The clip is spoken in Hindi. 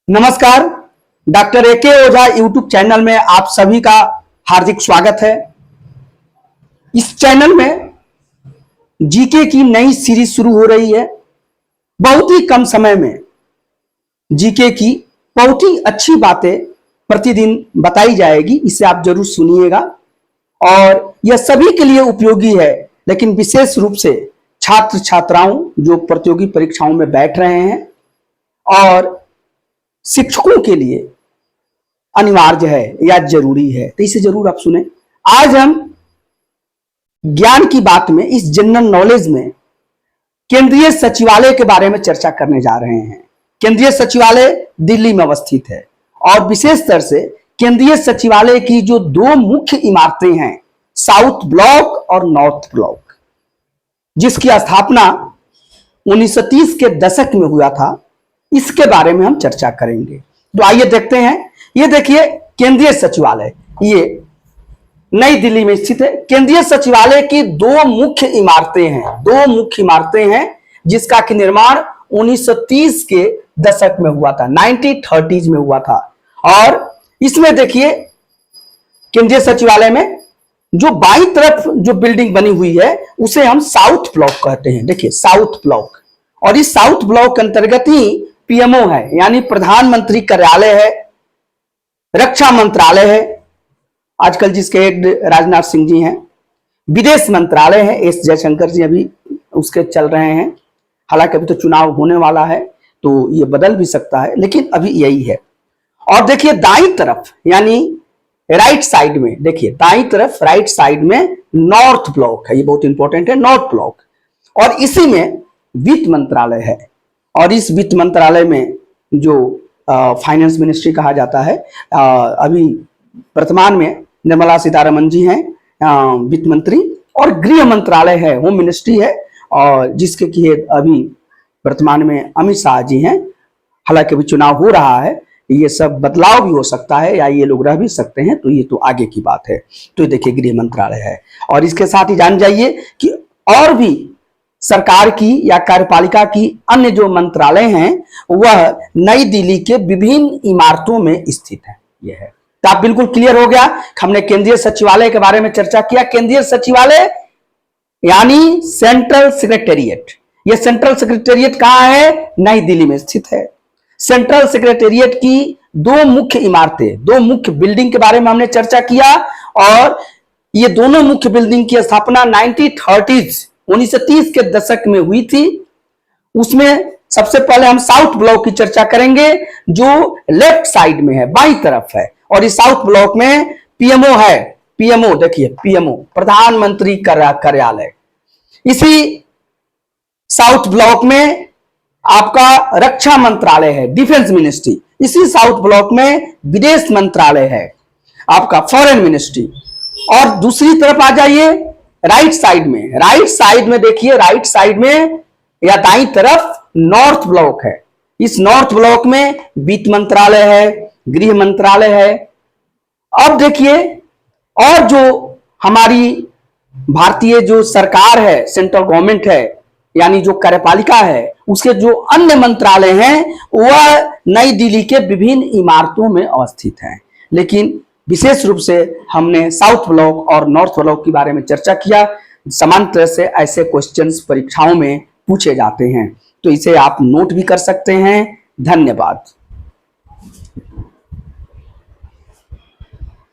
नमस्कार। डॉक्टर एके ओझा यूट्यूब चैनल में आप सभी का हार्दिक स्वागत है। इस चैनल में जीके की नई सीरीज शुरू हो रही है। बहुत ही कम समय में जीके की बहुत ही अच्छी बातें प्रतिदिन बताई जाएगी, इसे आप जरूर सुनिएगा और यह सभी के लिए उपयोगी है, लेकिन विशेष रूप से छात्र छात्राओं जो प्रतियोगी परीक्षाओं में बैठ रहे हैं और शिक्षकों के लिए अनिवार्य है या जरूरी है, तो इसे जरूर आप सुने। आज हम ज्ञान की बात में, इस जनरल नॉलेज में केंद्रीय सचिवालय के बारे में चर्चा करने जा रहे हैं। केंद्रीय सचिवालय दिल्ली में अवस्थित है और विशेष तरह से केंद्रीय सचिवालय की जो दो मुख्य इमारतें हैं, साउथ ब्लॉक और नॉर्थ ब्लॉक, जिसकी स्थापना 1930 के दशक में हुआ था, इसके बारे में हम चर्चा करेंगे। तो आइए देखते हैं। ये देखिए केंद्रीय सचिवालय, ये नई दिल्ली में स्थित है। केंद्रीय सचिवालय की दो मुख्य इमारतें हैं, जिसका कि निर्माण 1930 के दशक में हुआ था, 1930s में हुआ था। और इसमें देखिए केंद्रीय सचिवालय में जो बाईं तरफ जो बिल्डिंग बनी हुई है उसे हम साउथ ब्लॉक कहते हैं। देखिए साउथ ब्लॉक, और इस साउथ ब्लॉक के अंतर्गत ही पीएमओ है, यानी प्रधानमंत्री कार्यालय है, रक्षा मंत्रालय है, आजकल जिसके हेड राजनाथ सिंह जी हैं, विदेश मंत्रालय है, एस जयशंकर जी अभी उसके चल रहे हैं। हालांकि अभी तो चुनाव होने वाला है तो ये बदल भी सकता है, लेकिन अभी यही है। और देखिए दाईं तरफ यानी राइट साइड में, देखिए दाईं तरफ राइट साइड में नॉर्थ ब्लॉक है, ये बहुत इंपॉर्टेंट है, नॉर्थ ब्लॉक। और इसी में वित्त मंत्रालय है, और इस वित्त मंत्रालय में जो फाइनेंस मिनिस्ट्री कहा जाता है, अभी वर्तमान में निर्मला सीतारमण जी हैं वित्त मंत्री, और गृह मंत्रालय है, होम मिनिस्ट्री है, और जिसके की अभी वर्तमान में अमित शाह जी हैं। हालांकि अभी चुनाव हो रहा है, ये सब बदलाव भी हो सकता है या ये लोग रह भी सकते हैं, तो ये तो आगे की बात है। तो ये देखिए गृह मंत्रालय है। और इसके साथ ही जान जाइए कि और भी सरकार की या कार्यपालिका की अन्य जो मंत्रालय हैं वह नई दिल्ली के विभिन्न इमारतों में स्थित है। यह है, तो आप बिल्कुल क्लियर हो गया। हमने केंद्रीय सचिवालय के बारे में चर्चा किया। केंद्रीय सचिवालय यानी सेंट्रल सेक्रेटेरिएट। यह सेंट्रल सेक्रेटेरिएट कहां है? नई दिल्ली में स्थित है। सेंट्रल सेक्रेटेरिएट की दो मुख्य इमारतें, दो मुख्य बिल्डिंग के बारे में हमने चर्चा किया, और ये दोनों मुख्य बिल्डिंग की स्थापना 1930 के दशक में हुई थी। उसमें सबसे पहले हम साउथ ब्लॉक की चर्चा करेंगे, जो लेफ्ट साइड में है, बाईं तरफ है। और इस साउथ ब्लॉक में पीएमओ है। पीएमओ देखिए, पीएमओ प्रधानमंत्री कार्यालय। इसी साउथ ब्लॉक में आपका रक्षा मंत्रालय है, डिफेंस मिनिस्ट्री। इसी साउथ ब्लॉक में विदेश मंत्रालय है, आपका फॉरेन मिनिस्ट्री। और दूसरी तरफ आ जाइए राइट साइड में देखिए, राइट साइड में या दाईं तरफ नॉर्थ ब्लॉक है। इस नॉर्थ ब्लॉक में वित्त मंत्रालय है, गृह मंत्रालय है। अब देखिए, और जो हमारी भारतीय जो सरकार है, सेंट्रल गवर्नमेंट है, यानी जो कार्यपालिका है, उसके जो अन्य मंत्रालय हैं वह नई दिल्ली के विभिन्न इमारतों में अवस्थित हैं। लेकिन विशेष रूप से हमने साउथ ब्लॉक और नॉर्थ ब्लॉक के बारे में चर्चा किया। सामान्य तरह से ऐसे क्वेश्चंस परीक्षाओं में पूछे जाते हैं, तो इसे आप नोट भी कर सकते हैं। धन्यवाद।